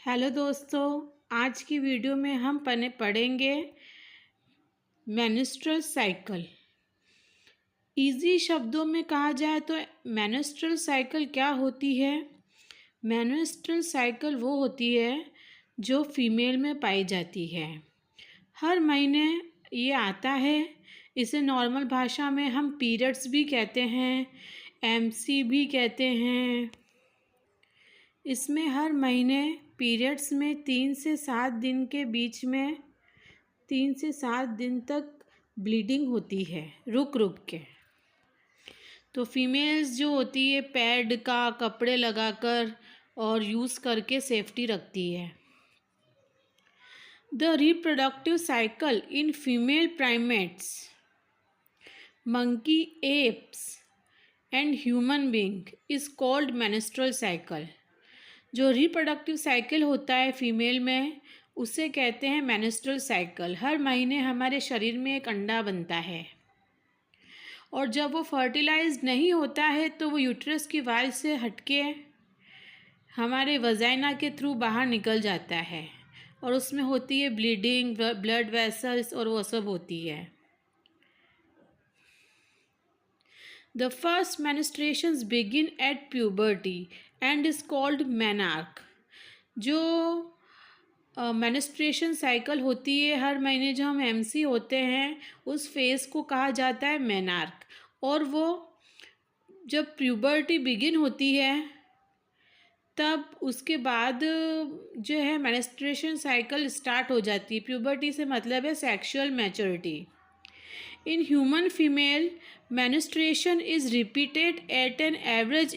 Hello दोस्तों, आज की वीडियो में हम पढ़ेंगे मेंस्ट्रुअल साइकिल। इजी शब्दों में कहा जाए तो मेंस्ट्रुअल साइकिल क्या होती है। मेंस्ट्रुअल साइकिल वो होती है जो फीमेल में पाई जाती है। हर महीने ये आता है। इसे नॉर्मल भाषा में हम पीरियड्स भी कहते हैं, एमसी भी कहते हैं। इसमें हर महीने पीरियड्स में 3 से 7 दिन के बीच में 3 से 7 दिन तक ब्लीडिंग होती है रुक रुक के। तो फीमेल्स जो होती है पैड का कपड़े लगाकर और यूज़ करके सेफ्टी रखती है। The reproductive cycle in female primates, monkey, apps and human being is called menstrual cycle. जो रिप्रोडक्टिव साइकिल होता है फीमेल में उसे कहते हैं मेंस्ट्रुअल साइकिल। हर महीने हमारे शरीर में एक अंडा बनता है और जब वो फर्टिलाइज्ड नहीं होता है तो वो यूट्रस की वाल से हटके हमारे वजाइना के थ्रू बाहर निकल जाता है और उसमें होती है ब्लीडिंग, ब्लड वेसल्स और वो सब होती है। The first menstruations begin at puberty and is called menarche। जो मेंस्ट्रुएशन साइकिल होती है हर महीने जो हम एमसी होते हैं उस फेज़ को कहा जाता है मेनार्क। और वो जब प्यूबर्टी बिगिन होती है तब उसके बाद जो है मेंस्ट्रुएशन साइकिल स्टार्ट हो जाती है। प्यूबर्टी से मतलब है sexual maturity. In human female, menstruation is repeated at an average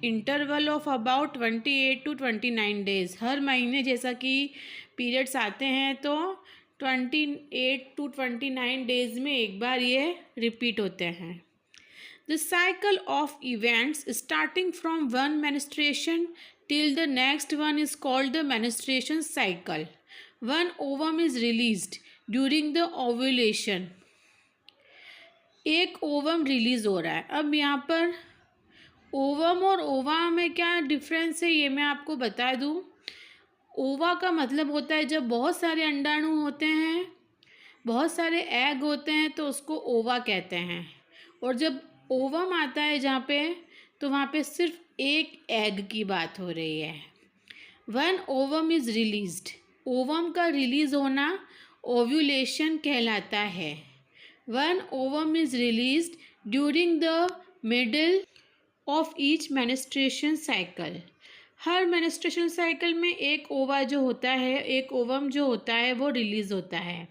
interval of about 28 to 29 days। हर महीने जैसा कि पीरियड्स आते हैं तो 28 to 29 डेज में एक बार ये रिपीट होते हैं। The cycle of events starting from one menstruation till the next one is called the menstruation cycle। One ovum is released during the ovulation। एक ओवम रिलीज़ हो रहा है। अब यहाँ पर ओवम और ओवा में क्या डिफरेंस है ये मैं आपको बता दूँ। ओवा का मतलब होता है जब बहुत सारे अंडाणु होते हैं, बहुत सारे एग होते हैं तो उसको ओवा कहते हैं। और जब ओवम आता है जहाँ पे तो वहाँ पे सिर्फ एक एग की बात हो रही है। One ovum is released. Ovum का रिलीज़ होना ओव्यूलेशन कहलाता है। One ovum is released during the middle of each menstruation cycle। Her menstruation cycle में एक ओवा जो होता है, एक ओवम जो होता है वो रिलीज़ होता है।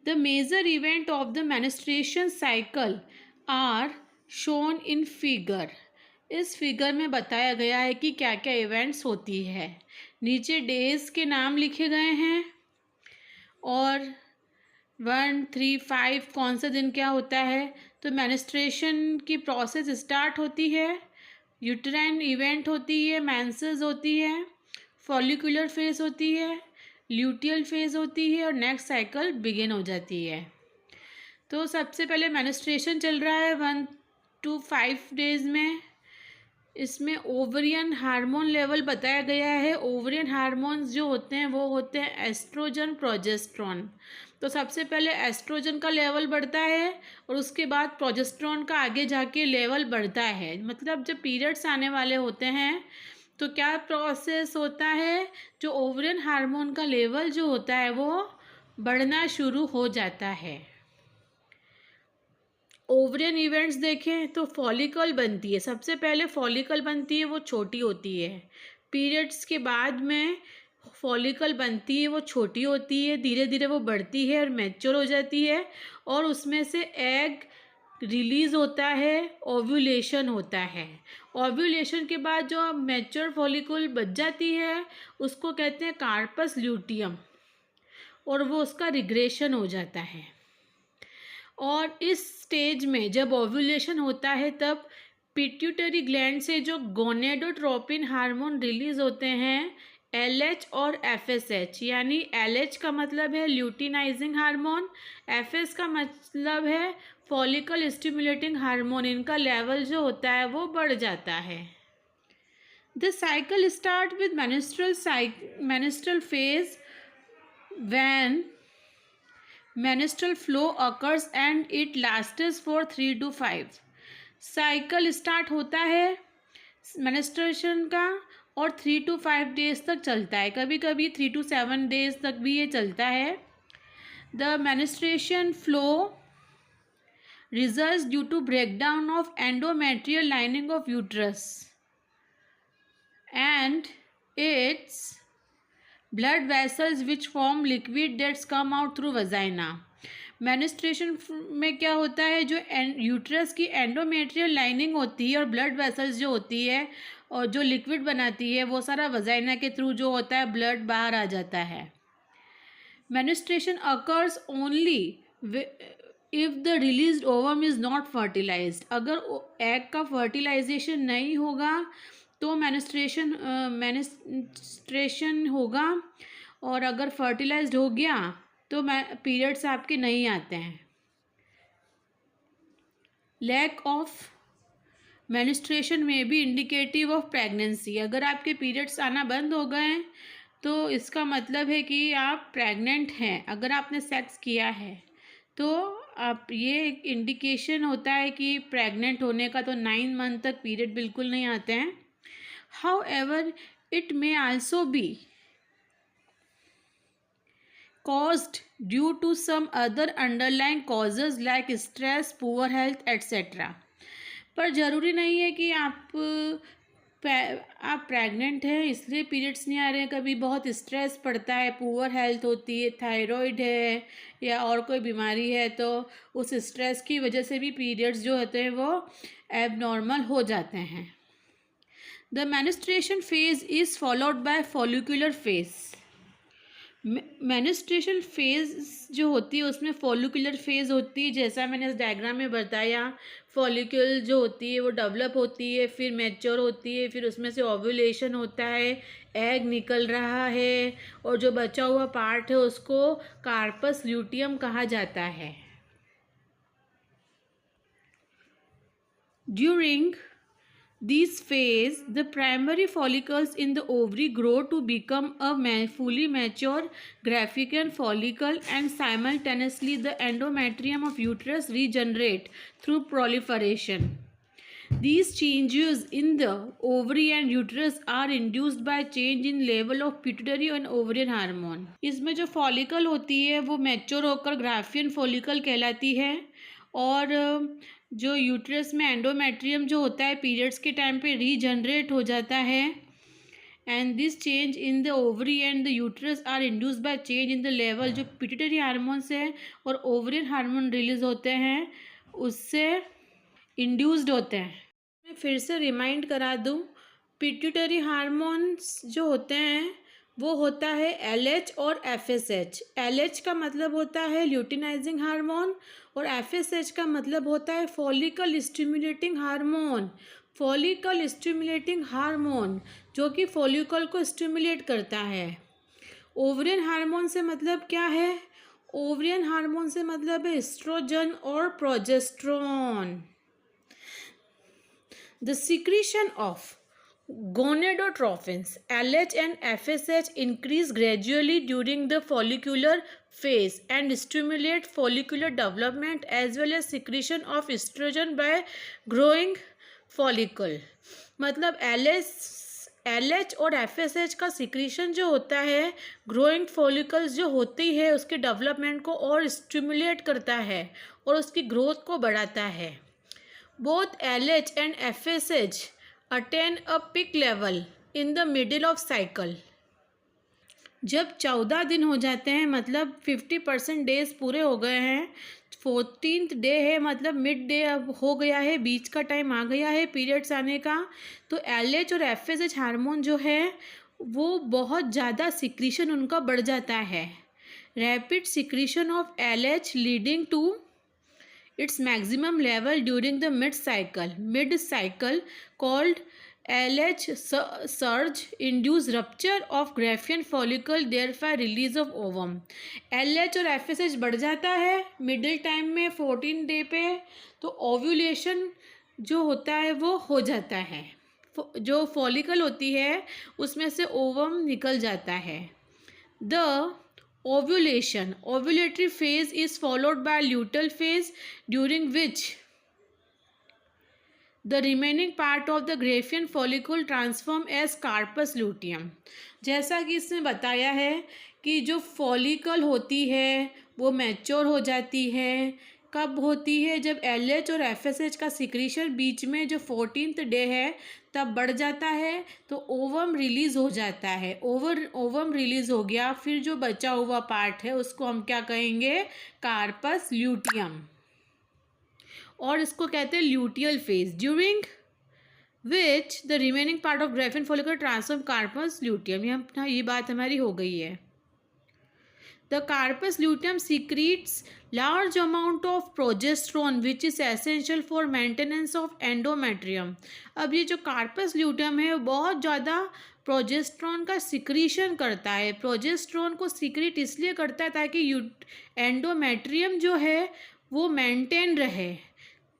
The major event of the menstruation cycle are shown in figure। इस फिगर में बताया गया है कि क्या क्या इवेंट्स होती है। नीचे डेज के नाम लिखे गए हैं और 1, 3, 5 कौन सा दिन क्या होता है। तो मेंस्ट्रुएशन की प्रोसेस स्टार्ट होती है, यूट्राइन इवेंट होती है, मेंसेस होती है, फॉलिकुलर फेज होती है, ल्यूटियल फेज होती है और नेक्स्ट साइकिल बिगिन हो जाती है। तो सबसे पहले मेंस्ट्रुएशन चल रहा है 1 to 5 डेज में। इसमें ओवरियन हार्मोन लेवल बताया गया है। ओवरियन हार्मोन्स जो होते हैं वो होते हैं एस्ट्रोजन, प्रोजेस्ट्रॉन। तो सबसे पहले एस्ट्रोजन का लेवल बढ़ता है और उसके बाद प्रोजेस्ट्रॉन का आगे जाके लेवल बढ़ता है। मतलब जब पीरियड्स आने वाले होते हैं तो क्या प्रोसेस होता है, जो ओवरियन हार्मोन का लेवल जो होता है वो बढ़ना शुरू हो जाता है। ओवरियन इवेंट्स देखें तो फॉलिकल बनती है। सबसे पहले फॉलिकल बनती है, वो छोटी होती है। पीरियड्स के बाद में फॉलिकल बनती है, वो छोटी होती है, धीरे धीरे वो बढ़ती है और मैच्योर हो जाती है और उसमें से एग रिलीज़ होता है, ओव्यूलेशन होता है। ओव्यूलेशन के बाद जो मैच्योर फॉलिकल बच जाती है उसको कहते हैं कार्पस ल्यूटियम और वो उसका रिग्रेशन हो जाता है। और इस स्टेज में जब ओव्यूलेशन होता है तब पिट्यूटरी ग्लैंड से जो गोनेडोट्रोपिन हार्मोन रिलीज़ होते हैं, LH और FSH। यानी LH का मतलब है ल्यूटिनाइजिंग हार्मोन, FS का मतलब है फॉलिकल स्टिमुलेटिंग हार्मोन। इनका लेवल जो होता है वो बढ़ जाता है। The cycle start with menstrual phase when menstrual flow occurs and it lasts for 3 to 5. Cycle start होता है मेंस्ट्रुएशन का और 3 to 5 डेज तक चलता है, कभी कभी 3 to 7 डेज तक भी ये चलता है. The menstruation flow results due to breakdown of endometrial lining of uterus and its blood vessels which form liquid that come out through vagina. Menstruation में क्या होता है, जो यूट्रस की एंडोमेट्रियल लाइनिंग होती है और ब्लड वेसल्स जो होती है और जो लिक्विड बनाती है, वो सारा वजाइना के थ्रू जो होता है ब्लड बाहर आ जाता है. Menstruation occurs only if the released ovum is not fertilized. अगर एग का फर्टिलाइजेशन नहीं होगा तो मेनिस्ट्रेशन होगा, और अगर फर्टिलाइज्ड हो गया तो पीरियड्स आपके नहीं आते हैं. लैक ऑफ मेनिस्ट्रेशन में भी इंडिकेटिव ऑफ प्रेगनेंसी. अगर आपके पीरियड्स आना बंद हो गए हैं तो इसका मतलब है कि आप प्रेग्नेंट हैं. अगर आपने सेक्स किया है तो आप ये एक इंडिकेशन होता है कि प्रेग्नेंट होने का. तो 9 मंथ तक पीरियड बिल्कुल नहीं आते हैं. However it may also be caused due to some other underlying causes like stress, poor health etc. पर ज़रूरी नहीं है कि आप प्रेग्नेंट हैं इसलिए पीरियड्स नहीं आ रहे हैं. कभी बहुत स्ट्रेस पड़ता है, पुअर हेल्थ होती है, थायराइड है या और कोई बीमारी है, तो उस स्ट्रेस की वजह से भी पीरियड्स जो होते हैं वो एबनॉर्मल हो जाते हैं. The menstruation phase is followed by follicular phase. Menstruation phase जो होती है उसमें फॉलिकुलर फेज होती है, जैसा मैंने इस डायग्राम में बताया. फॉलिक्यूल जो होती है वो डेवलप होती है, फिर मैच्योर होती है, फिर उसमें से ओव्यूलेशन होता है, एग निकल रहा है, और जो बचा हुआ पार्ट है उसको कार्पस ल्यूटियम कहा जाता है. During this phase, the primary follicles in the ovary grow to become a fully mature Graafian follicle, and simultaneously the endometrium of uterus regenerate through proliferation. These changes in the ovary and uterus are induced by change in level of pituitary and ovarian hormone. इसमें जो follicle होती है वो mature होकर Graafian follicle कहलाती है, और जो यूट्रस में एंडोमेट्रियम जो होता है पीरियड्स के टाइम पे रीजनरेट हो जाता है. And this change in the ovary and the uterus are induced by change in the level. जो पिट्यूटरी हार्मोन्स है और ओवरियन हार्मोन रिलीज होते हैं उससे इंड्यूस्ड होते हैं. मैं फिर से रिमाइंड करा दूँ, पिट्यूटरी हार्मोन्स जो होते हैं वो होता है LH और FSH. LH का मतलब होता है ल्यूटिनाइजिंग हार्मोन और FSH का मतलब होता है follicle stimulating hormone. Follicle stimulating hormone जो कि फॉलिकल को स्टिमुलेट करता है. ओवरियन हार्मोन से मतलब क्या है? ओवरियन हार्मोन से मतलब है एस्ट्रोजन और progesterone. The secretion of gonadotropins LH and FSH increase gradually during the follicular phase and stimulate follicular development as well as secretion of estrogen by growing follicle. मतलब LH और FSH का secretion जो होता है growing follicles जो होती है उसके डेवलपमेंट को और स्टिमुलेट करता है और उसकी ग्रोथ को बढ़ाता है. Both LH and FSH attain a peak level in the middle of cycle. जब 14 दिन हो जाते हैं मतलब 50% डेज पूरे हो गए हैं, 14th डे है मतलब मिड डे अब हो गया है, बीच का टाइम आ गया है पीरियड्स आने का, तो LH और FSH हार्मोन जो है वो बहुत ज़्यादा सिक्रीशन उनका बढ़ जाता है. Rapid secretion of LH leading to its maximum level during the mid cycle called LH surge induce rupture of Graafian follicle thereby release of ovum. LH और FSH बढ़ जाता है मिडिल टाइम में 14 डे पे, तो ओव्यूलेशन जो होता है वो हो जाता है जो फॉलिकल होती है उसमें से ओवम निकल जाता है। The ovulation ovulatory phase is followed by luteal phase during which the remaining part of the Graafian follicle transform as corpus luteum. जैसा कि इसने बताया है कि जो फॉलिकल होती है वो मैच्योर हो जाती है। कब होती है? जब LH और FSH का सिक्रीशन बीच में जो 14th डे है तब बढ़ जाता है, तो ओवम रिलीज़ हो जाता है। ओवम रिलीज़ हो गया, फिर जो बचा हुआ पार्ट है उसको हम क्या कहेंगे? कार्पस ल्यूटियम, और इसको कहते हैं luteal phase, during which the remaining part of graafian follicle transform corpus luteum. ये बात हमारी हो गई है। The corpus luteum secretes large amount of progesterone which is essential for maintenance of endometrium. अब ये जो कार्पस ल्यूटियम है वो बहुत ज़्यादा प्रोजेस्ट्रॉन का सिक्रीशन करता है। प्रोजेस्ट्रॉन को सिक्रीट इसलिए करता है ताकि एंडोमेट्रियम जो है वो मेंटेन रहे।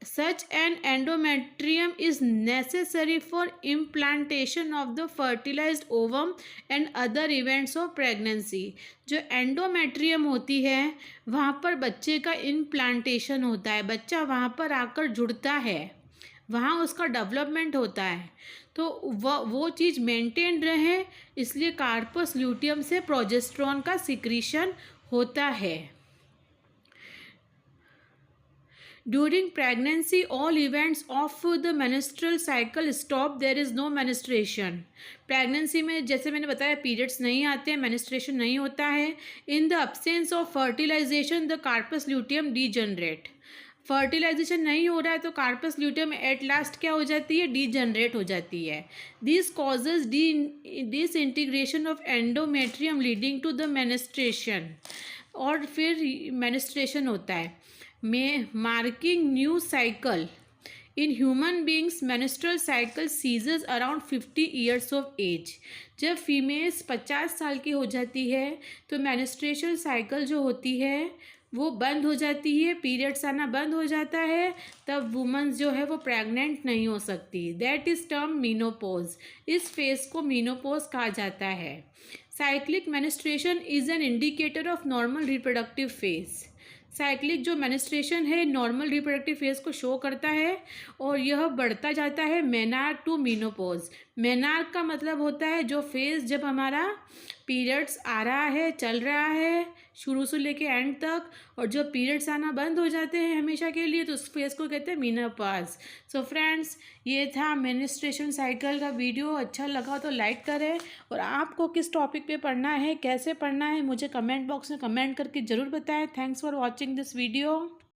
Such an endometrium is necessary for implantation of the fertilized ovum and other events of pregnancy। जो एंडोमेट्रियम होती है वहाँ पर बच्चे का इम्प्लांटेशन होता है, बच्चा वहाँ पर आकर जुड़ता है, वहाँ उसका डेवलपमेंट होता है, तो वो चीज़ मेंटेन रहे, इसलिए कार्पस ल्यूटियम से प्रोजेस्ट्रॉन का सिक्रीशन होता है। During pregnancy, all events of the menstrual cycle stop. There is no menstruation. Pregnancy में जैसे मैंने बताया पीरियड्स नहीं आते हैं, मेनिस्ट्रेशन नहीं होता है। In the absence of fertilisation the corpus luteum degenerate. Fertilisation नहीं हो रहा है तो कार्पस ल्यूटियम एट लास्ट क्या हो जाती है? डीजनरेट हो जाती है। This causes this integration of endometrium leading to the menstruation, और फिर मेनिस्ट्रेशन होता है। में marking new cycle in human beings menstrual cycle ceases around 50 years of age. जब फीमेल्स 50 साल की हो जाती है तो मेंस्ट्रुएशन साइकिल जो होती है वो बंद हो जाती है, पीरियड्स आना बंद हो जाता है, तब वुमेन्स जो है वो प्रेग्नेंट नहीं हो सकती। That is term menopause. इस फेज को मीनोपॉज कहा जाता है। Cyclic menstruation is an indicator of normal reproductive phase. Cyclic जो मेनिस्ट्रेशन है नॉर्मल रिप्रोडक्टिव फेज को शो करता है और यह बढ़ता जाता है मेनार्क टू मीनोपॉज। मेनार्क का मतलब होता है जो फेज जब हमारा पीरियड्स आ रहा है, चल रहा है शुरू से लेके एंड तक, और जब पीरियड्स आना बंद हो जाते हैं हमेशा के लिए तो उस फेज को कहते हैं मीनोपॉज। सो फ्रेंड्स, ये था मेनिस्ट्रेशन साइकिल का वीडियो। अच्छा लगा तो लाइक करें, और आपको किस टॉपिक पे पढ़ना है, कैसे पढ़ना है, मुझे कमेंट बॉक्स में कमेंट करके ज़रूर बताएं। Thanks for watching this video.